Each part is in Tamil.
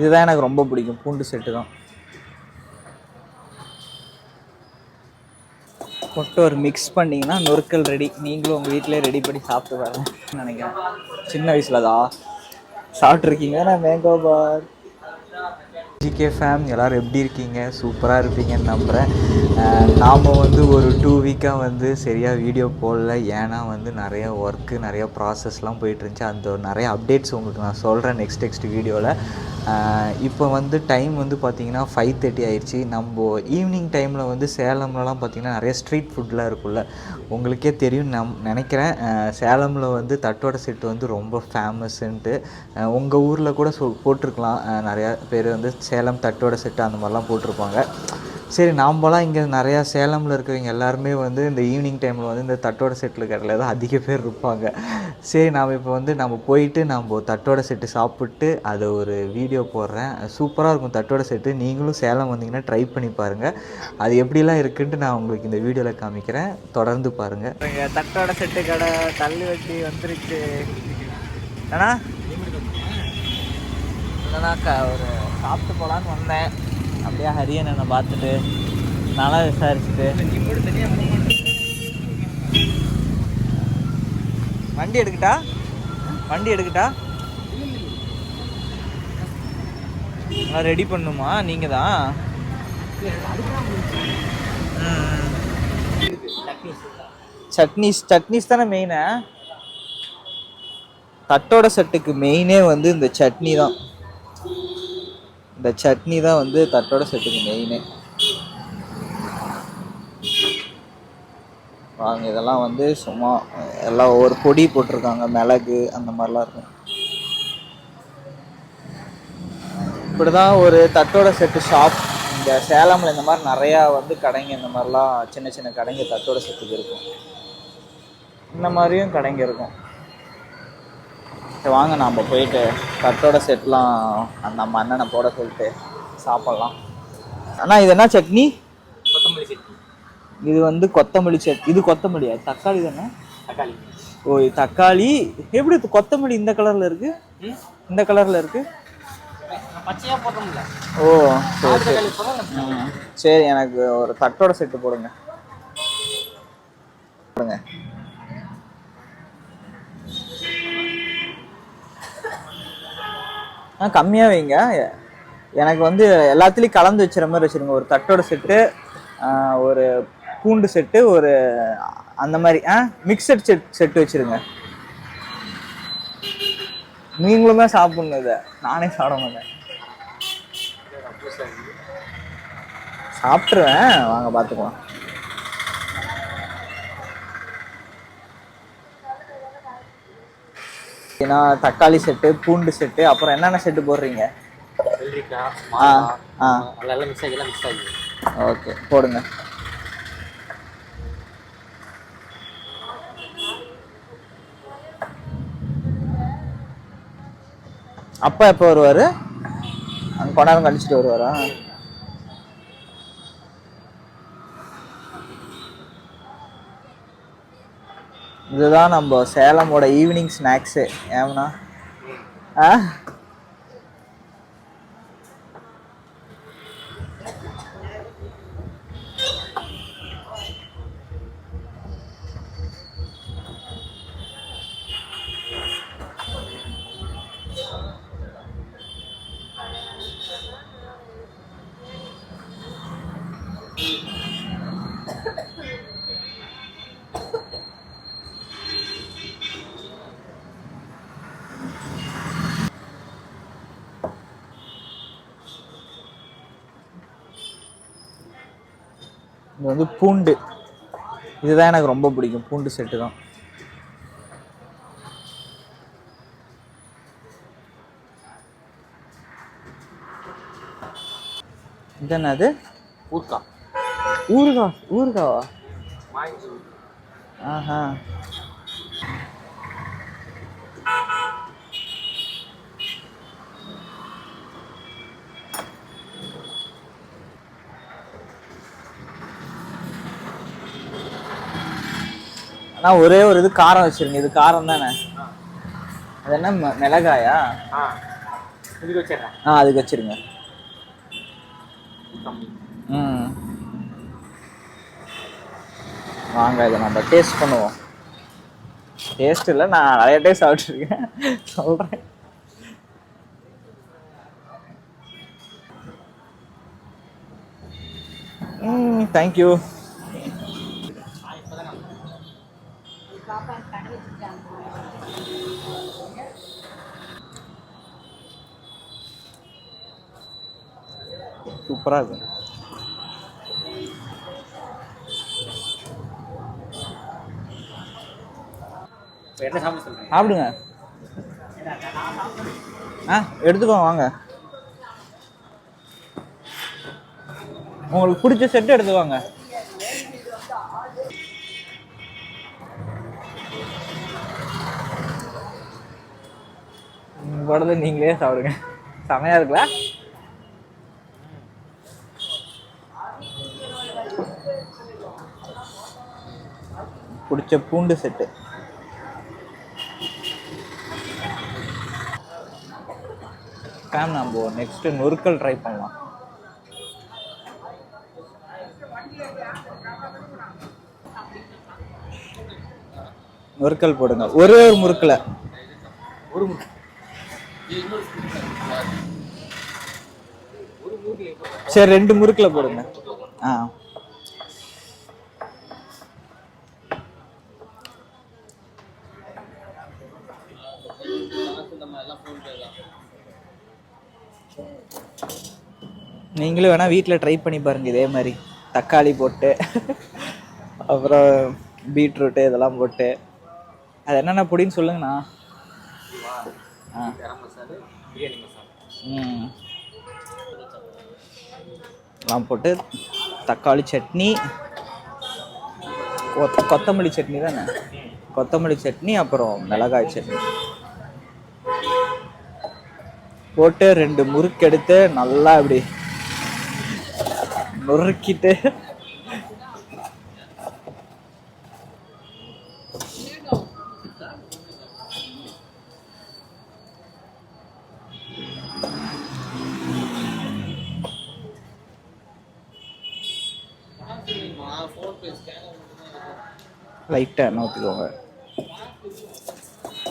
இதுதான் எனக்கு ரொம்ப பிடிக்கும். பூண்டு செட்டு தான். போட்டு ஒரு மிக்ஸ் பண்ணிங்கன்னா நொறுக்கல் ரெடி. நீங்களும் உங்கள் வீட்டிலே ரெடி பண்ணி சாப்பிட்டு பாருங்க நினைக்கிறேன். சின்ன வயசில் தான் சாப்பிட்ருக்கீங்க. நான் மேங்கோ பார். ஜிகே ஃபேம் எல்லோரும் எப்படி இருக்கீங்க? சூப்பராக இருப்பீங்கன்னு நம்புகிறேன். நாம் வந்து ஒரு 2 வீக்காக வந்து சரியாக வீடியோ போடல. ஏன்னா வந்து நிறைய ஒர்க்கு நிறைய ப்ராசஸ்லாம் போயிட்டுருந்துச்சு. அந்த நிறைய அப்டேட்ஸ் உங்களுக்கு நான் சொல்கிறேன் நெக்ஸ்ட் வீடியோவில். இப்போ வந்து டைம் வந்து பார்த்திங்கன்னா 5:30 ஆயிடுச்சு. நம்ம ஈவினிங் டைமில் வந்து சேலம்லலாம் பார்த்திங்கன்னா நிறைய ஸ்ட்ரீட் ஃபுட்லாம் இருக்குல்ல, உங்களுக்கே தெரியும் நினைக்கிறேன். சேலமில் வந்து தட்டோட செட்டு வந்து ரொம்ப ஃபேமஸ்ன்ட்டு. உங்கள் ஊரில் கூட போட்டிருக்கலாம். நிறையா பேர் வந்து சேலம் தட்டோட செட்டு அந்த மாதிரிலாம் போட்டிருப்பாங்க. சரி, நாம்பலாம் இங்கே நிறையா சேலமில் இருக்கிறவங்க எல்லாருமே வந்து இந்த ஈவினிங் டைமில் வந்து இந்த தட்டோட செட்டில் கடையில் தான் அதிக பேர் இருப்பாங்க. சரி, நாம் இப்போ வந்து நம்ம போயிட்டு நம்ம தட்டோட செட்டு சாப்பிட்டு அதை ஒரு வீடியோ போடுறேன். சூப்பராக இருக்கும் தட்டோட செட்டு. நீங்களும் சேலம் வந்தீங்கன்னா ட்ரை பண்ணி பாருங்கள். அது எப்படிலாம் இருக்குன்ட்டு நான் உங்களுக்கு இந்த வீடியோவில் காமிக்கிறேன். தொடர்ந்து பாருங்கள். தட்டோட செட்டு கடை தள்ளி வட்டி வந்துருச்சு. ஏன்னா இல்லைனாக்கா ஒரு சாப்பிட்டு போகலான்னு வந்தேன். அப்படியே ஹரியனை பார்த்துட்டு நல்லா விசாரிச்சுட்டு வண்டி எடுக்கட்டா நல்லா ரெடி பண்ணுமா? நீங்கள் தான் சட்னிஸ் தானே மெயினா? தட்டோட செட்டுக்கு மெயினே வந்து இந்த சட்னி தான். இந்த சட்னி தான் வந்து தட்டோட செட்டுக்கு மெயினே. வாங்க, இதெல்லாம் வந்து சும்மா எல்லாம் ஒரு பொடி போட்டிருக்காங்க, மிளகு அந்த மாதிரிலாம் இருக்கும். இப்படிதான் ஒரு தட்டோட செட்டு ஷாப் இந்த சேலமில் இந்த மாதிரி நிறையா வந்து கடைங்க, இந்த மாதிரிலாம் சின்ன சின்ன கடைங்க தட்டோட செட்டுக்கு இருக்கும். இந்த மாதிரியும் கடைங்க இருக்கும். வாங்க நாம் போயிட்டு தட்டோட செட்லாம் நம்ம அண்ணனை போட சொல்லிட்டு சாப்பிட்லாம். ஆனால் இது என்ன சட்னி? கொத்தமல்லி சட்னி. இது வந்து கொத்தமல்லி சட்னி. இது கொத்தமல்லியா? தக்காளி தானே? தக்காளி. ஓ, தக்காளி. எப்படி கொத்தமல்லி இந்த கலரில் இருக்குது? இந்த கலரில் இருக்குது. பச்சையாக போட்டோம்ல. ஓ சரி சரி. சரி, எனக்கு ஒரு தட்டோட செட்டு போடுங்க. கம்மியாக வைங்க. எனக்கு வந்து எல்லாத்துலேயும் கலந்து வச்சுற மாதிரி வச்சுருங்க. ஒரு தட்டோட செட்டு, ஒரு பூண்டு செட்டு, ஒரு அந்த மாதிரி மிக்சட் செட்டு வச்சுருங்க. நீங்களுமே சாப்பிட்ணும். இதை நானே சாப்பிட மாட்டேன். சாப்பிட்ருவேன், வாங்க பார்த்துக்கலாம். ஏன்னா தக்காளி செட்டு, பூண்டு செட்டு, அப்புறம் என்னென்ன செட்டு போடுறீங்க? ஓகே, போடுங்க. அப்பா எப்போ வருவார்? அங்கே கொண்டாடம் கழிச்சிட்டு வருவாரா? இதுதான் நம்ம சேலமோட ஈவினிங் ஸ்நாக்ஸு. ஏன்னா இது வந்து பூண்டு. இதுதான் எனக்கு ரொம்ப பிடிக்கும். பூண்டு செட்டு தான். இது என்னது? ஊறுகாவா? ஆஹா. ஆனால் ஒரே ஒரு இது காரம் வச்சிருங்க. இது காரம் தானே? அது என்ன மிளகாயா? அதுக்கு வச்சிருங்க. ம், வாங்க இதை நம்ம டேஸ்ட் பண்ணுவோம். டேஸ்ட் இல்லை, நான் நிறைய டேஸ்ட் சாப்பிட்ருக்கேன், சொல்கிறேன். தேங்க்யூ. சூப்பராக இருக்கும். சாப்பிடுங்க. எடுத்துக்கோ வாங்க. உங்களுக்கு பிடிச்ச செட்டு எடுத்துவாங்க. போடுறது நீங்களே சாப்பிடுங்க. செமையா இருக்குல்ல? பிடிச்ச பூண்டு செட்டு. நம்ம நெக்ஸ்ட் நொறுக்கல் ட்ரை பண்ணலாம். நொறுக்கல் போடுங்க. ஒரே ஒரு முறுக்குல. சரி, 2 முறுக்குல போடுங்க. நீங்களும் வேணா வீட்டில் ட்ரை பண்ணி பாருங்க இதே மாதிரி. தக்காளி போட்டு அப்புறம் பீட்ரூட்டு இதெல்லாம் போட்டு. அது என்னென்ன பொடின்னு சொல்லுங்கண்ணா. எல்லாம் போட்டு தக்காளி சட்னி, கொத்தமல்லி சட்னி தானே, கொத்தமல்லி சட்னி அப்புறம் மிளகாய் சட்னி போட்டு 2 முறுக்கு எடுத்து நல்லா இப்படி நொறுக்கிட்டு லைட்டாக எண்ணெய் ஊற்றிக்கோங்க.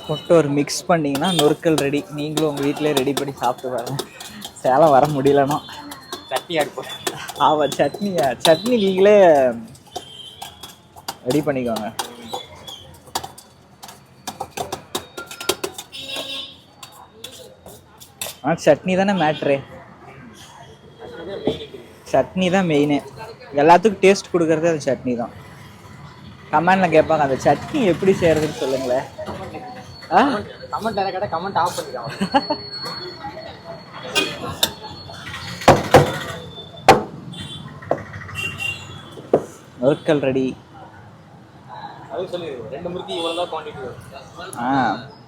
போட்டு ஒரு மிக்ஸ் பண்ணிங்கன்னா நொறுக்கல் ரெடி. நீங்களும் உங்கள் வீட்டிலே ரெடி பண்ணி சாப்பிட்டு பாருங்க. சேலம் வர முடியலன்னா சட்னி ஆடுப்போம். ஆமாம், சட்னி நீங்களே ரெடி பண்ணிக்கோங்க. சட்னி தானே மேட்ரு. சட்னி தான் மெயினு. எல்லாத்துக்கும் டேஸ்ட் கொடுக்கறதே அந்த சட்னி தான். கமெண்ட்ல கேட்பாங்க அந்த சட்னி எப்படி செய்யறதுன்னு சொல்லுங்களேன். கமெண்ட் ஆஃப் பண்ணிக்கலாம். நொறுக்கல் ரெடி.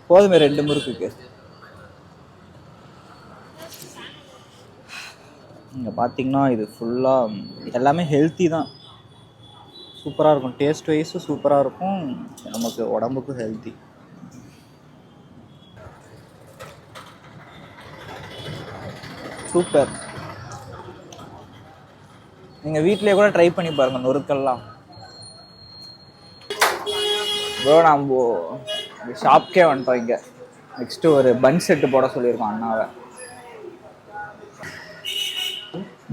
போதுமே 2 முறுக்குக்கு. இங்கே பார்த்தீங்கன்னா இது ஃபுல்லாக எல்லாமே ஹெல்த்தி தான். சூப்பராக இருக்கும். டேஸ்ட் வைஸும் சூப்பராக இருக்கும், நமக்கு உடம்புக்கும் ஹெல்த்தி. சூப்பர். நீங்கள் வீட்டிலே கூட ட்ரை பண்ணி பாருங்கள் நொறுக்கல்லாம். ப்ரோ நம்ம ஷாப்கே வந்துட்டோம். இங்கே நெக்ஸ்ட்டு ஒரு பன் செட்டு போட சொல்லியிருக்கோம் அண்ணாவை.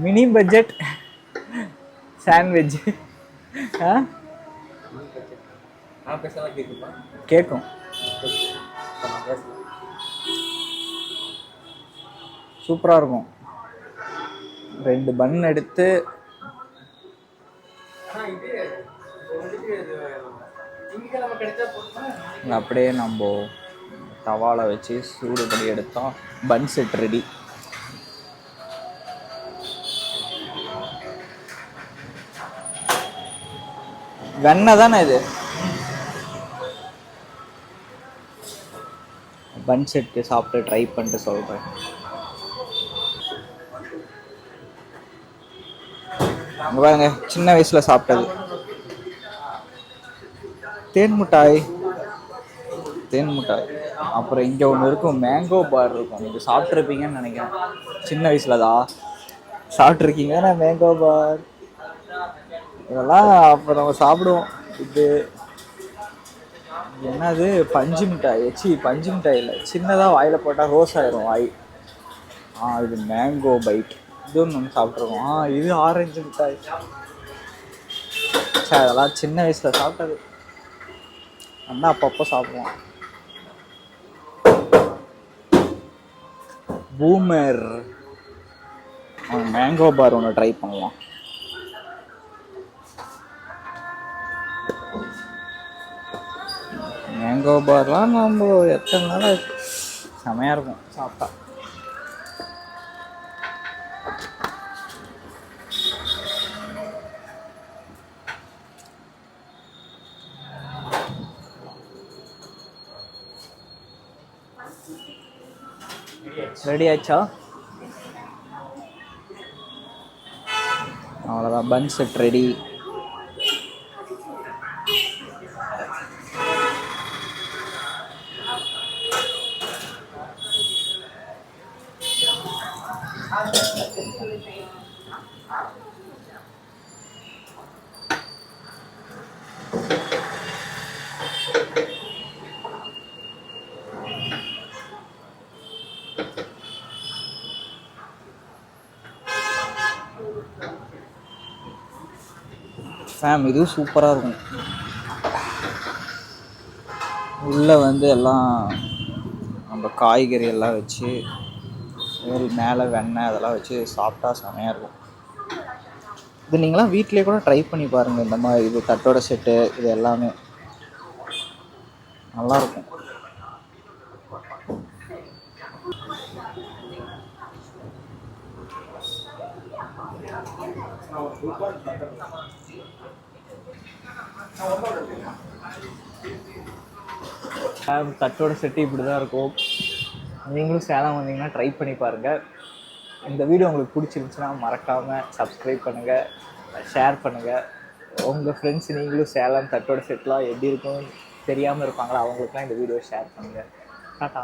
Mini budget sandwich. கேட்கும். சூப்பராக இருக்கும். 2 பன் எடுத்து அப்படியே நம்ம தவால வச்சு சூடு பண்ணி எடுத்தோம். பன் செட் ரெடி. வெண்ணெய் தானே இது. பன் செட்டு சாப்பிட்டு ட்ரை பண்ணிட்டு சொல்கிறேன். பாருங்க, சின்ன வயசுல சாப்பிட்டது தேன் மிட்டாய். அப்புறம் இங்கே ஒன்று இருக்கும், மேங்கோ பார் இருக்கும். நீங்கள் சாப்பிட்ருப்பீங்கன்னு நினைக்கிறேன், சின்ன வயசில் தான் சாப்பிட்ருக்கீங்க. நான் மேங்கோ பார் இதெல்லாம் அப்போ நம்ம சாப்பிடுவோம். இது என்னது, பஞ்சு மிட்டாய். பஞ்சு மிட்டாய் இல்லை, சின்னதாக வாயில் போட்டால் ரோஸ் ஆயிரும் வாய். இது மேங்கோ பைட். இது ஒன்று நம்ம சாப்பிட்ருக்கோம். இது ஆரஞ்சு மிட்டாய். சரி, அதெல்லாம் சின்ன வயசில் சாப்பிட்டது. அண்ணா அப்பப்போ சாப்பிடுவோம். பூமர் மேங்கோ பார் ஒன்று ட்ரை பண்ணலாம். மேங்கோ பார்லாம் நம்ம எத்தனை நாள் செமையாக இருக்கும் சாப்பிட்டா. ரெடி ஆச்சா? அவ்வளோதான், பன் செட் ரெடி. ஃபேம் இதுவும் சூப்பராக இருக்கும். உள்ளே வந்து எல்லாம் நம்ம காய்கறி எல்லாம் வச்சு மேலே வெண்ணெய் அதெல்லாம் வச்சு சாப்பிட்டா செமையாக இருக்கும். இது நீங்களாம் வீட்டிலே கூட ட்ரை பண்ணி பாருங்கள். இந்த மாதிரி இது தட்டோட செட்டு இது எல்லாமே நல்லாயிருக்கும். தட்டோட செட்டு இப்படி தான் இருக்கும். நீங்களும் சேலம் வந்தீங்கன்னா ட்ரை பண்ணி பாருங்கள். இந்த வீடியோ உங்களுக்கு பிடிச்சிருந்துச்சுன்னா மறக்காமல் சப்ஸ்கிரைப் பண்ணுங்கள், ஷேர் பண்ணுங்கள். உங்கள் ஃப்ரெண்ட்ஸ் நீங்களும் சேலம் தட்டோட செட்லாம் எப்படி இருக்கும்னு தெரியாமல் இருப்பாங்களா, அவங்களுக்குலாம் இந்த வீடியோ ஷேர் பண்ணுங்கள். டாட்டா.